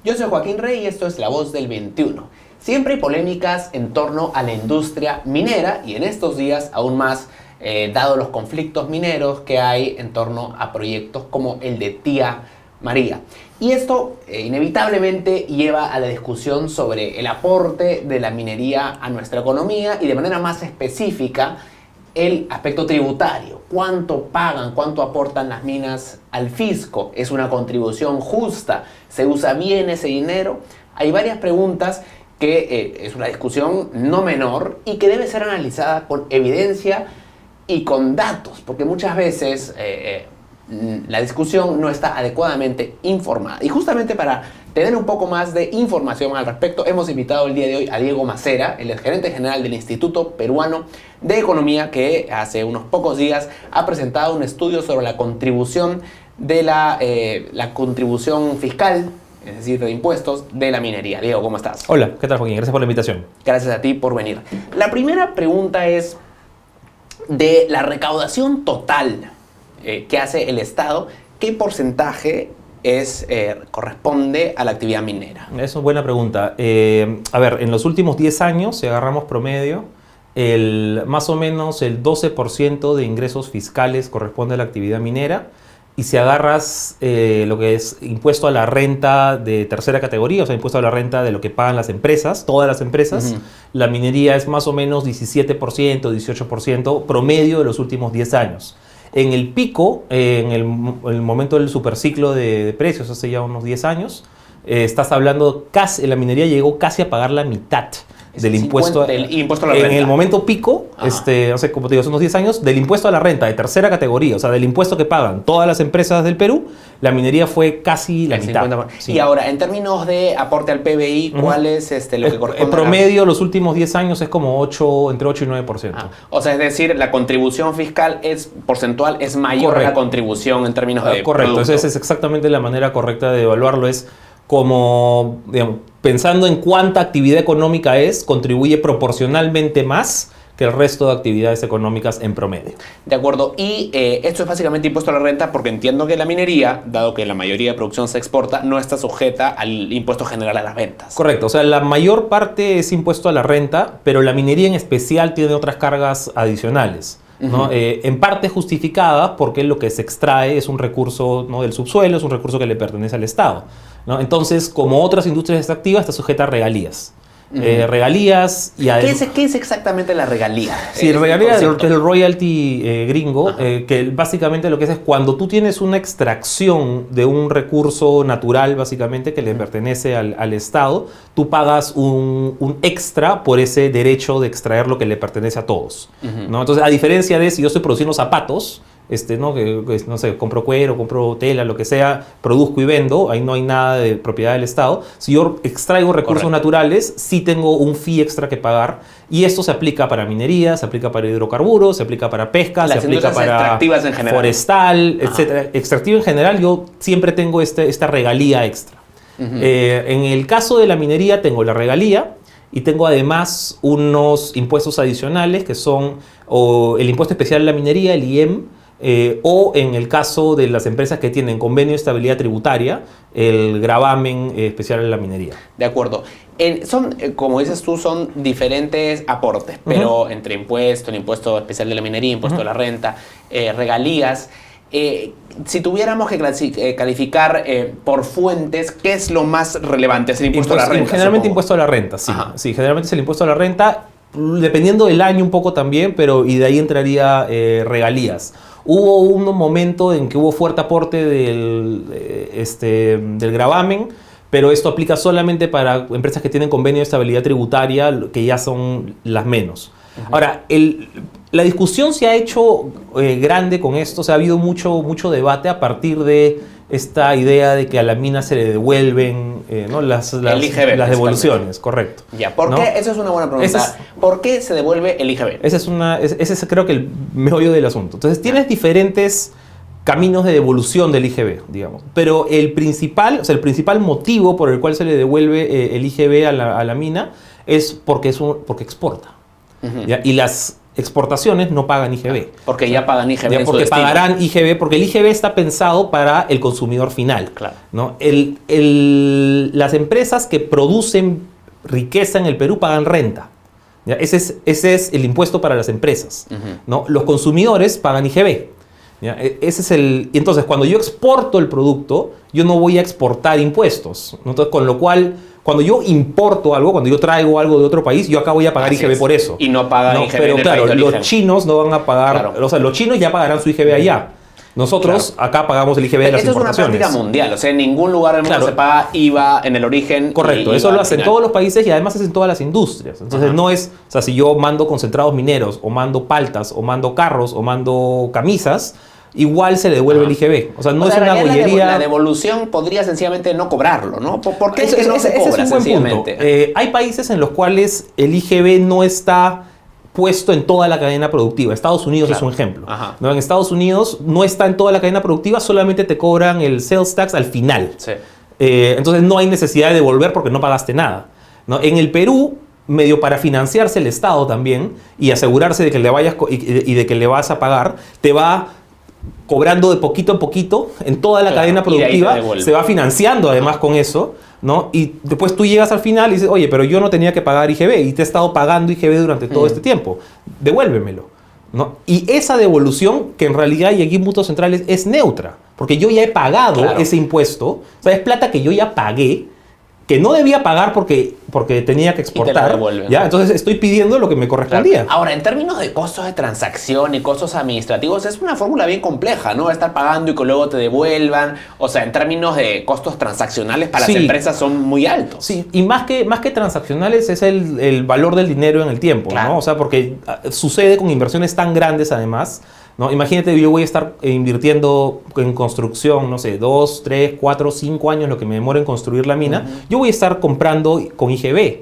Yo soy Joaquín Rey y esto es La Voz del 21. Siempre hay polémicas en torno a la industria minera y en estos días aún más, dado los conflictos mineros que hay en torno a proyectos como el de Tía María. Y esto inevitablemente lleva a la discusión sobre el aporte de la minería a nuestra economía y de manera más específica el aspecto tributario. ¿Cuánto pagan, cuánto aportan las minas al fisco? ¿Es una contribución justa? ¿Se usa bien ese dinero? Hay varias preguntas que es una discusión no menor y que debe ser analizada con evidencia y con datos, porque muchas veces la discusión no está adecuadamente informada. Y justamente para tener un poco más de información al respecto, hemos invitado el día de hoy a Diego Macera, el gerente general del Instituto Peruano de Economía, que hace unos pocos días ha presentado un estudio sobre la contribución de la contribución fiscal, es decir, de impuestos de la minería. Diego, ¿cómo estás? Hola, ¿qué tal, Joaquín? Gracias por la invitación. Gracias a ti por venir. La primera pregunta es de la recaudación total que hace el Estado, ¿qué porcentaje corresponde a la actividad minera? Es una buena pregunta. A ver, en los últimos 10 años, si agarramos promedio, más o menos el 12% de ingresos fiscales corresponde a la actividad minera. Y si agarras lo que es impuesto a la renta de tercera categoría, o sea, impuesto a la renta de lo que pagan las empresas, todas las empresas, la minería es más o menos 17%, 18% promedio de los últimos 10 años. En el pico, en el momento del superciclo de precios, hace ya unos 10 años, estás hablando, la minería llegó casi a pagar la mitad del impuesto a la renta. En el momento pico, no sé, como te digo, hace unos 10 años, del impuesto a la renta de tercera categoría, o sea, del impuesto que pagan todas las empresas del Perú, la minería fue casi la mitad. Sí. Y ahora, en términos de aporte al PBI, ¿cuál es lo que corresponde? En promedio, los últimos 10 años es como entre 8 y 9%. O sea, es decir, la contribución fiscal porcentual es mayor a la contribución en términos de correcto, producto. Esa es exactamente la manera correcta de evaluarlo, es como, digamos, pensando en cuánta actividad económica contribuye proporcionalmente más que el resto de actividades económicas en promedio. De acuerdo. Y esto es básicamente impuesto a la renta porque entiendo que la minería, dado que la mayoría de producción se exporta, no está sujeta al impuesto general a las ventas. Correcto. O sea, la mayor parte es impuesto a la renta, pero la minería en especial tiene otras cargas adicionales, ¿no? En parte justificada porque lo que se extrae es un recurso, ¿no?, del subsuelo, es un recurso que le pertenece al Estado, ¿no? Entonces, como otras industrias extractivas, está sujeta a regalías. Regalías y ¿Qué es exactamente la regalía? Sí, regalía es el royalty gringo, que básicamente lo que es cuando tú tienes una extracción de un recurso natural, básicamente, que le pertenece al Estado, tú pagas un extra por ese derecho de extraer lo que le pertenece a todos, ¿no? Entonces, a diferencia de si yo estoy produciendo zapatos, ¿no? No sé, compro cuero, compro tela, lo que sea, produzco y vendo, ahí no hay nada de propiedad del Estado. Si yo extraigo recursos naturales, sí tengo un fee extra que pagar, y esto se aplica para minería, se aplica para hidrocarburos, se aplica para pesca, se aplica para forestal, etc. Extractivo en general, yo siempre tengo esta regalía extra. En el caso de la minería tengo la regalía y tengo además unos impuestos adicionales que son el impuesto especial a la minería, el IEM, o en el caso de las empresas que tienen convenio de estabilidad tributaria, el gravamen especial en la minería. De acuerdo. Como dices tú, son diferentes aportes, pero entre el impuesto especial de la minería, impuesto a la renta, regalías. Si tuviéramos que calificar por fuentes, ¿qué es lo más relevante? ¿Es el impuesto a la renta? Generalmente impuesto a la renta, sí. Sí, generalmente es el impuesto a la renta, dependiendo del año un poco también, y de ahí entraría regalías. Hubo un momento en que hubo fuerte aporte del gravamen, pero esto aplica solamente para empresas que tienen convenio de estabilidad tributaria, que ya son las menos. Ahora, la discusión se ha hecho grande con esto, ha habido mucho debate a partir de esta idea de que a la mina se le devuelven ¿no? las devoluciones, correcto. Ya, ¿por qué? Esa es una buena pregunta. ¿Por qué se devuelve el IGB? Ese es creo que el meollo del asunto. Entonces, tienes diferentes caminos de devolución del IGB, digamos. Pero el principal motivo por el cual se le devuelve el IGB a la mina es porque exporta. ¿Ya? Y las exportaciones no pagan IGB. Porque ya pagan IGB Ya en su porque destino. pagarán IGB, porque el IGB está pensado para el consumidor final. Claro. ¿No? Las empresas que producen riqueza en el Perú pagan renta. ¿Ya? Ese es el impuesto para las empresas. ¿No? Los consumidores pagan IGB. ¿Ya? Ese es y entonces, cuando yo exporto el producto, yo no voy a exportar impuestos, ¿no? Entonces, con lo cual, cuando yo importo algo, cuando yo traigo algo de otro país, yo acá voy a pagar Así IGB es. por eso. Y no pagan IGB pero en el claro, país de los origen. chinos no van a pagar, Claro. o sea, los chinos ya pagarán su IGB allá. Nosotros acá pagamos el IGB de las Esto es una importaciones. práctica mundial, o sea, en ningún lugar del mundo Claro. se paga IVA en el origen. Correcto, y eso IVA lo al hacen final. todos los países y además hacen todas las industrias. Entonces no es, o sea, si yo mando concentrados mineros, o mando paltas, o mando carros, o mando camisas, igual se le devuelve el IGB. O sea, no O sea, es en una realidad bollería. la devolución podría sencillamente no cobrarlo, ¿no? ¿Por qué es que no se Ese cobra es un buen sencillamente? punto. Hay países en los cuales el IGB no está puesto en toda la cadena productiva. Estados Unidos es un ejemplo. Ajá. ¿No? En Estados Unidos no está en toda la cadena productiva, solamente te cobran el sales tax al final. Sí. Entonces no hay necesidad de devolver porque no pagaste nada, ¿no? En el Perú, medio para financiarse el Estado también y asegurarse de que le vayas y de que le vas a pagar, te va cobrando de poquito en poquito en toda la cadena y de ahí te productiva, devuelve. se va financiando además con eso, ¿no? Y después tú llegas al final y dices, oye, pero yo no tenía que pagar IGB y te he estado pagando IGB durante todo este tiempo, devuélvemelo, ¿no? Y esa devolución, que en realidad y aquí en Mutuos Centrales es neutra, porque yo ya he pagado ese impuesto, o sea, es plata que yo ya pagué, que no debía pagar porque tenía que exportar, devuelven. ¿ya? Entonces estoy pidiendo lo que me correspondía. Claro. Ahora, en términos de costos de transacción y costos administrativos, es una fórmula bien compleja, ¿no? Estar pagando y que luego te devuelvan. O sea, en términos de costos transaccionales para las empresas son muy altos. Sí, y más que transaccionales es el valor del dinero en el tiempo, Claro. ¿no? O sea, porque sucede con inversiones tan grandes además, ¿no? Imagínate, yo voy a estar invirtiendo en construcción, no sé, 2, 3, 4, 5 años, lo que me demore en construir la mina, yo voy a estar comprando con IGB,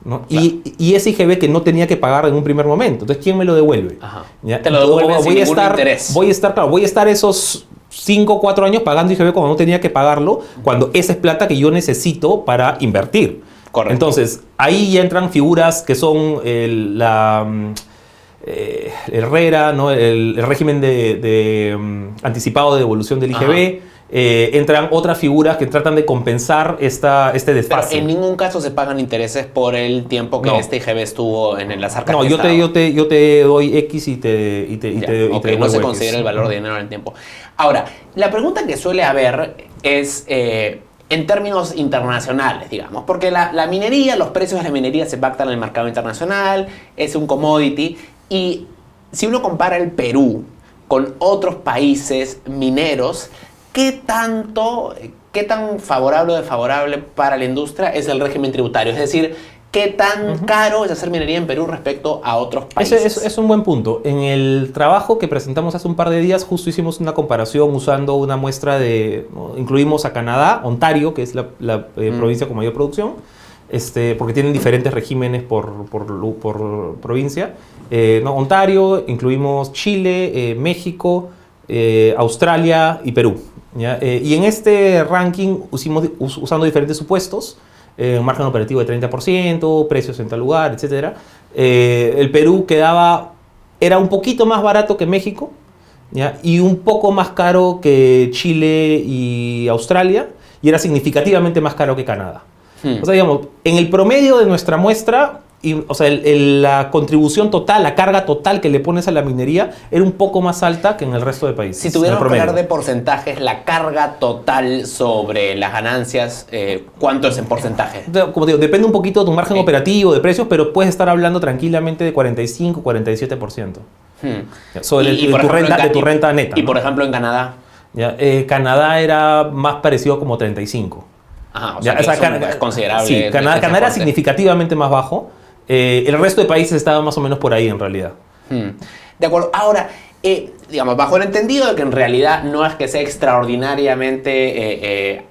¿no? Claro. Y ese IGB que no tenía que pagar en un primer momento. Entonces, ¿quién me lo devuelve? Ajá. ¿Ya? Te lo devuelven sin ningún interés. Voy a estar esos 5 o 4 años pagando IGB cuando no tenía que pagarlo, cuando esa es plata que yo necesito para invertir. Correcto. Entonces, ahí entran figuras que son Herrera, ¿no? el régimen de anticipado de devolución del IGB. Entran otras figuras que tratan de compensar este Pero desfase. en ningún caso se pagan intereses por el tiempo que No. este IGB estuvo en las arcas. No, del yo Estado. te doy X y te Ya, devuelvo ok, no se X. considera el valor de dinero en el tiempo. Ahora, la pregunta que suele haber es en términos internacionales, digamos, porque la minería, los precios de la minería se pactan en el mercado internacional, es un commodity, y si uno compara el Perú con otros países mineros, ¿qué tan favorable o desfavorable para la industria es el régimen tributario? Es decir, ¿qué tan caro es hacer minería en Perú respecto a otros países? Ese es un buen punto. En el trabajo que presentamos hace un par de días, justo hicimos una comparación usando una muestra ¿no? Incluimos a Canadá, Ontario, que es la provincia con mayor producción, porque tienen diferentes regímenes por provincia. ¿No? Ontario, incluimos Chile, México, Australia y Perú. ¿Ya? Y en este ranking usando diferentes supuestos, un margen operativo de 30%, precios en tal lugar, etc. El Perú era un poquito más barato que México, ¿ya? Y un poco más caro que Chile y Australia, y era significativamente más caro que Canadá. O sea, digamos, en el promedio de nuestra muestra, o sea, la contribución total, la carga total que le pones a la minería era un poco más alta que en el resto de países. Si tuviéramos que hablar de porcentajes, la carga total sobre las ganancias, ¿cuánto es en porcentaje? Como digo, depende un poquito de tu margen operativo, de precios, pero puedes estar hablando tranquilamente de 45, 47%. Sobre tu renta neta. Y por ejemplo en Canadá. ¿Ya? Canadá era más parecido como 35. Ajá, o sea, es considerable. Sí, Canadá era significativamente más bajo. El resto de países estaba más o menos por ahí en realidad. De acuerdo. Ahora, digamos, bajo el entendido de que en realidad no es que sea extraordinariamente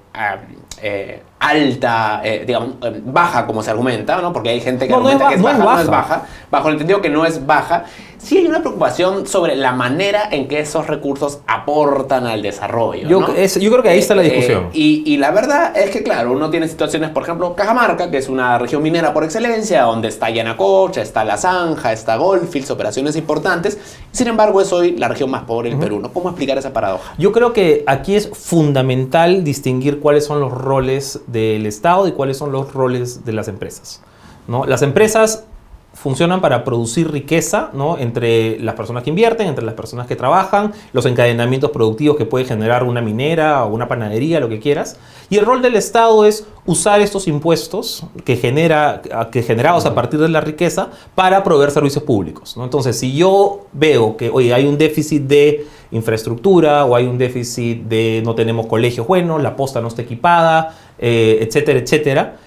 alta, digamos, baja como se argumenta, ¿no? Porque hay gente que argumenta que es baja, no es baja. Bajo el entendido que no es baja, sí hay una preocupación sobre la manera en que esos recursos aportan al desarrollo, Yo ¿no? creo que ahí está la discusión. Y la verdad es que, claro, uno tiene situaciones, por ejemplo, Cajamarca, que es una región minera por excelencia, donde está Yanacocha, está La Zanja, está Goldfields, operaciones importantes. Sin embargo, es hoy la región más pobre del Perú, ¿no? ¿Cómo explicar esa paradoja? Yo creo que aquí es fundamental distinguir cuáles son los roles del Estado y cuáles son los roles de las empresas, ¿no? Las empresas funcionan para producir riqueza, ¿no? Entre las personas que invierten, entre las personas que trabajan, los encadenamientos productivos que puede generar una minera o una panadería, lo que quieras. Y el rol del Estado es usar estos impuestos generados a partir de la riqueza para proveer servicios públicos, ¿no? Entonces, si yo veo que, oye, hay un déficit de infraestructura o hay un déficit de no tenemos colegios buenos, la posta no está equipada, etcétera, etcétera,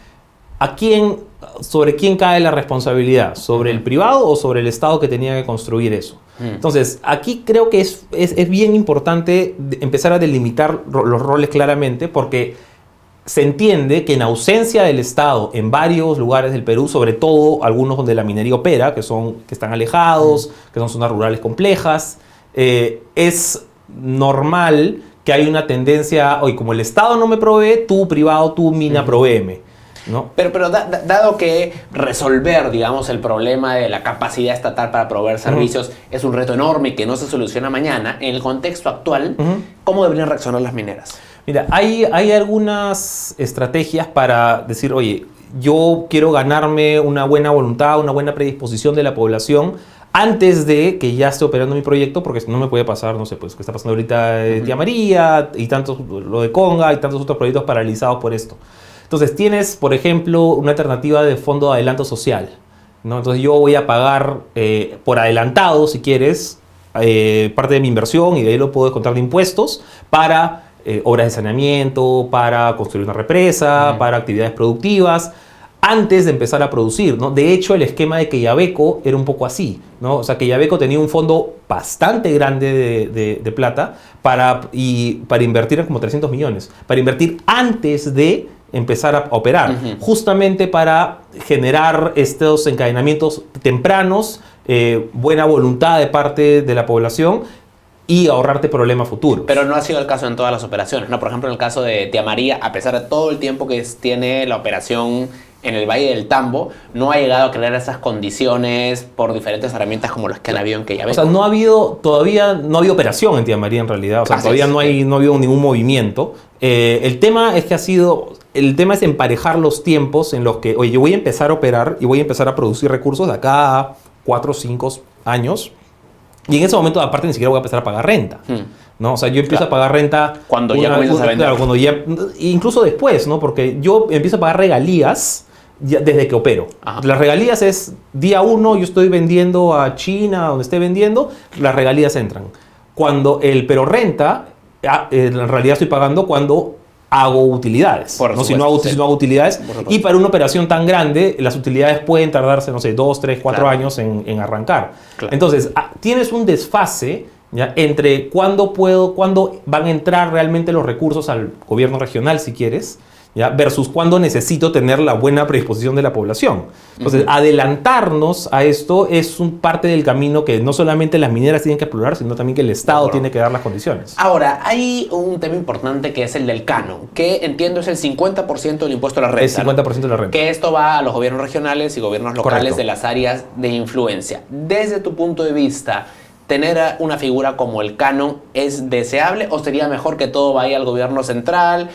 ¿sobre quién cae la responsabilidad? ¿Sobre el privado o sobre el Estado que tenía que construir eso? Entonces, aquí creo que es bien importante empezar a delimitar los roles claramente, porque se entiende que en ausencia del Estado en varios lugares del Perú, sobre todo algunos donde la minería opera, que están alejados, que son zonas rurales complejas, es normal que hay una tendencia, oye, como el Estado no me provee, tú privado, tú mina, provéeme, ¿no? Pero dado que resolver, digamos, el problema de la capacidad estatal para proveer servicios es un reto enorme y que no se soluciona mañana, en el contexto actual, ¿cómo deberían reaccionar las mineras? Mira, hay algunas estrategias para decir, oye, yo quiero ganarme una buena voluntad, una buena predisposición de la población antes de que ya esté operando mi proyecto, porque no me puede pasar, no sé, pues, que está pasando ahorita Tía María y tantos, lo de Conga y tantos otros proyectos paralizados por esto. Entonces tienes, por ejemplo, una alternativa de fondo de adelanto social, ¿no? Entonces yo voy a pagar por adelantado, si quieres, parte de mi inversión y de ahí lo puedo descontar de impuestos para obras de saneamiento, para construir una represa, para actividades productivas, antes de empezar a producir, ¿no? De hecho, el esquema de Quellaveco era un poco así, ¿no? O sea, Quellaveco tenía un fondo bastante grande de plata para invertir como 300 millones, para invertir antes de empezar a operar, justamente para generar estos encadenamientos tempranos, buena voluntad de parte de la población y ahorrarte problemas futuros. Pero no ha sido el caso en todas las operaciones, ¿no? Por ejemplo, en el caso de Tía María, a pesar de todo el tiempo que tiene la operación en el Valle del Tambo, no ha llegado a crear esas condiciones por diferentes herramientas como las que han habido en Quellaveco. O sea, todavía no ha habido operación en Tía María en realidad, o sea, todavía no ha habido ningún movimiento. El tema es emparejar los tiempos en los que, oye, yo voy a empezar a operar y voy a empezar a producir recursos de acá a 4 o 5 años. Y en ese momento, aparte, ni siquiera voy a empezar a pagar renta, ¿no? O sea, yo empiezo a pagar renta... Cuando ya comienzas a vender. Claro, incluso después, ¿no? Porque yo empiezo a pagar regalías desde que opero. Las regalías es día 1, yo estoy vendiendo a China, donde esté vendiendo, las regalías entran. Pero renta, en realidad estoy pagando cuando hago utilidades, ¿no? Si no hago utilidades. Y para una operación tan grande, las utilidades pueden tardarse, no sé, 2, 3, 4 años en arrancar. Claro. Entonces, tienes un desfase, ¿ya?, entre cuándo van a entrar realmente los recursos al gobierno regional, si quieres, ¿ya?, versus cuándo necesito tener la buena predisposición de la población. Entonces, adelantarnos a esto es parte del camino que no solamente las mineras tienen que explorar, sino también que el Estado tiene que dar las condiciones. Ahora, hay un tema importante que es el del canon, que entiendo es el 50% del impuesto a la renta. Es 50% de la renta. Que esto va a los gobiernos regionales y gobiernos locales de las áreas de influencia. Desde tu punto de vista, ¿tener una figura como el canon es deseable o sería mejor que todo vaya al gobierno central,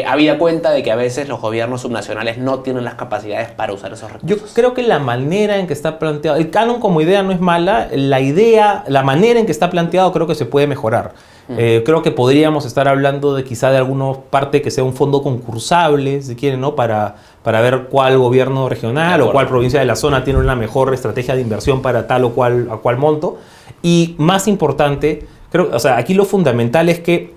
habida cuenta de que a veces los gobiernos subnacionales no tienen las capacidades para usar esos recursos? Yo creo que la manera en que está planteado, el canon como idea no es mala, la manera en que está planteado creo que se puede mejorar. Creo que podríamos estar hablando de quizá de alguna parte que sea un fondo concursable, si quieren, ¿no? Para ver cuál gobierno regional o cuál provincia de la zona tiene una mejor estrategia de inversión para tal o cual monto. Y más importante, creo, o sea, aquí lo fundamental es que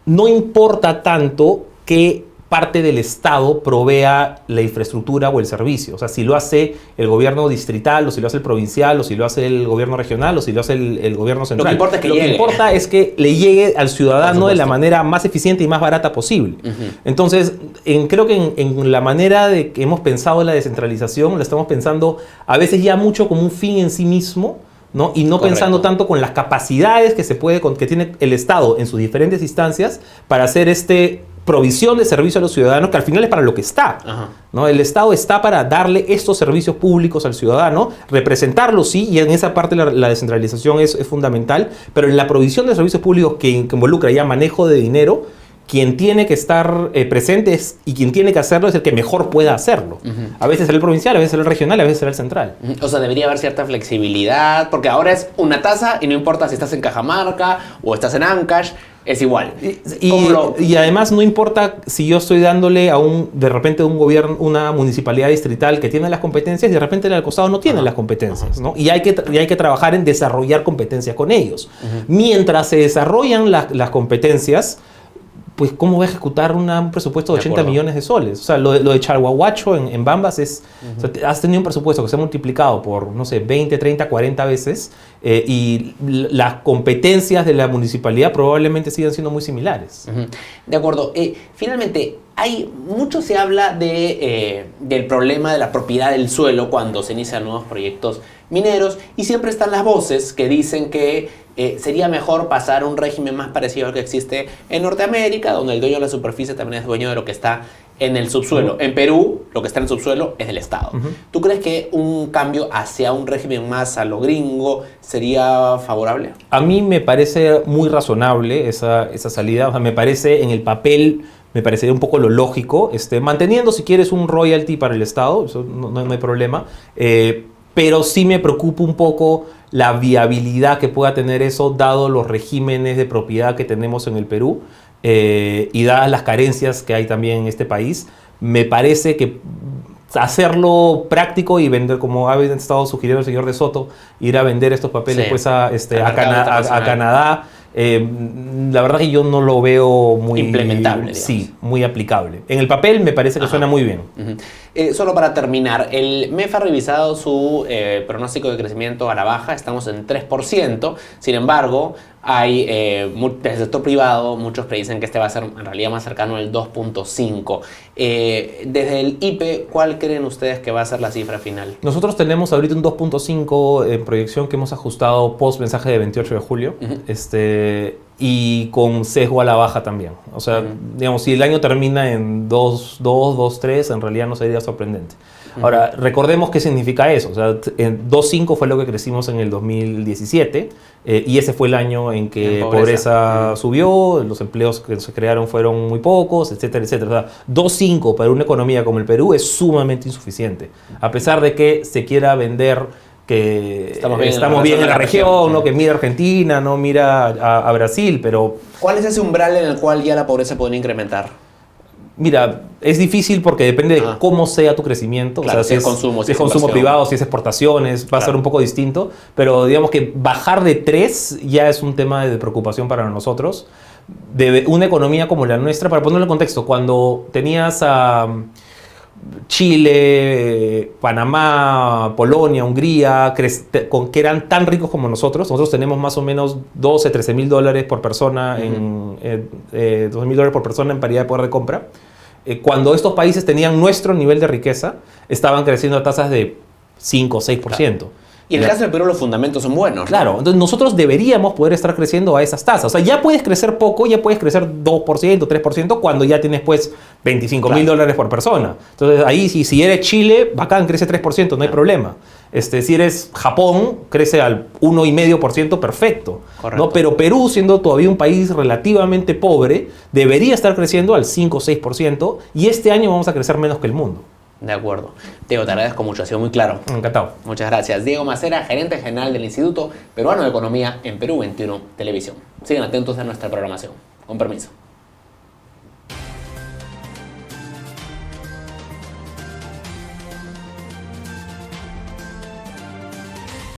no importa tanto que parte del Estado provea la infraestructura o el servicio. O sea, si lo hace el gobierno distrital, o si lo hace el provincial, o si lo hace el gobierno regional, o si lo hace el gobierno central. Lo que importa es que Lo que importa es que le llegue al ciudadano de la manera más eficiente y más barata posible. Entonces, creo que en la manera de que hemos pensado la descentralización, la estamos pensando a veces ya mucho como un fin en sí mismo, ¿no? Y no Correcto. pensando tanto con las capacidades que tiene el Estado en sus diferentes instancias para hacer provisión de servicio a los ciudadanos, que al final es para lo que está. Ajá. ¿No? El Estado está para darle estos servicios públicos al ciudadano, representarlo sí, y en esa parte la descentralización es fundamental, pero en la provisión de servicios públicos que involucra ya manejo de dinero, quien tiene que estar presente y quien tiene que hacerlo es el que mejor pueda hacerlo. A veces será el provincial, a veces será el regional, a veces será el central. O sea, debería haber cierta flexibilidad, porque ahora es una tasa y no importa si estás en Cajamarca o estás en Ancash, es igual. Y además no importa si yo estoy dándole de repente un gobierno, una municipalidad distrital que tiene las competencias y de repente el al costado no tiene las competencias, ¿no? Y hay que trabajar en desarrollar competencias con ellos. Mientras se desarrollan las competencias, pues ¿cómo va a ejecutar un presupuesto de 80 millones de soles? O sea, lo de Chalhuahuacho en Bambas es... O sea, has tenido un presupuesto que se ha multiplicado por, no sé, 20, 30, 40 veces y las competencias de la municipalidad probablemente sigan siendo muy similares. De acuerdo. Finalmente, mucho se habla del problema de la propiedad del suelo cuando se inician nuevos proyectos mineros y siempre están las voces que dicen que sería mejor pasar a un régimen más parecido al que existe en Norteamérica, donde el dueño de la superficie también es dueño de lo que está en el subsuelo. En Perú, lo que está en el subsuelo es del Estado. ¿Tú crees que un cambio hacia un régimen más a lo gringo sería favorable? A mí me parece muy razonable esa salida. O sea, me parece en el papel... Me parecería un poco lo lógico, manteniendo si quieres un royalty para el Estado, eso no hay problema, pero sí me preocupa un poco la viabilidad que pueda tener eso dado los regímenes de propiedad que tenemos en el Perú y dadas las carencias que hay también en este país. Me parece que hacerlo práctico y vender, como ha estado sugiriendo el señor De Soto, ir a vender estos papeles pues a Canadá. La verdad que yo no lo veo muy implementable, digamos. Sí, muy aplicable. En el papel me parece que suena muy bien. Solo para terminar, el MEF ha revisado su pronóstico de crecimiento a la baja, estamos en 3%, sin embargo, hay del sector privado, muchos predicen que este va a ser en realidad más cercano al 2.5. Desde el IPE, ¿cuál creen ustedes que va a ser la cifra final? Nosotros tenemos ahorita un 2.5 en proyección que hemos ajustado post mensaje de 28 de julio. Y con sesgo a la baja también. O sea, digamos, si el año termina en 2.3, en realidad no sería sorprendente. Ahora, recordemos qué significa eso. O sea, en 2.5 fue lo que crecimos en el 2017 y ese fue el año en que pobreza subió, los empleos que se crearon fueron muy pocos, etcétera, etcétera. O sea, 2.5 para una economía como el Perú es sumamente insuficiente. A pesar de que se quiera vender que estamos bien en la región, ¿no? Que mira a Argentina, no mira a Brasil, pero... ¿Cuál es ese umbral en el cual ya la pobreza podría incrementar? Mira, es difícil porque depende de cómo sea tu crecimiento. Claro, o sea, si es consumo privado, si es exportaciones, va a ser un poco distinto, pero digamos que bajar de 3 ya es un tema de preocupación para nosotros. De una economía como la nuestra, para ponerlo en contexto, cuando tenías a Chile, Panamá, Polonia, Hungría, que eran tan ricos como nosotros tenemos más o menos 12, 13 mil dólares por persona, 12 mil dólares por persona en paridad de poder de compra. Cuando estos países tenían nuestro nivel de riqueza, estaban creciendo a tasas de 5 o 6%. Claro. Y en el caso del Perú los fundamentos son buenos, ¿no? Claro, entonces nosotros deberíamos poder estar creciendo a esas tasas. O sea, ya puedes crecer poco, ya puedes crecer 2%, 3% cuando ya tienes pues 25 mil dólares por persona. Entonces ahí si eres Chile, bacán, crece 3%, no hay problema. Si eres Japón, crece al 1,5%, perfecto. ¿No? Pero Perú, siendo todavía un país relativamente pobre, debería estar creciendo al 5 o 6% y este año vamos a crecer menos que el mundo. De acuerdo. Diego, te agradezco mucho, ha sido muy claro. Encantado. Muchas gracias. Diego Macera, gerente general del Instituto Peruano de Economía en Perú 21 Televisión. Sigan atentos a nuestra programación. Con permiso.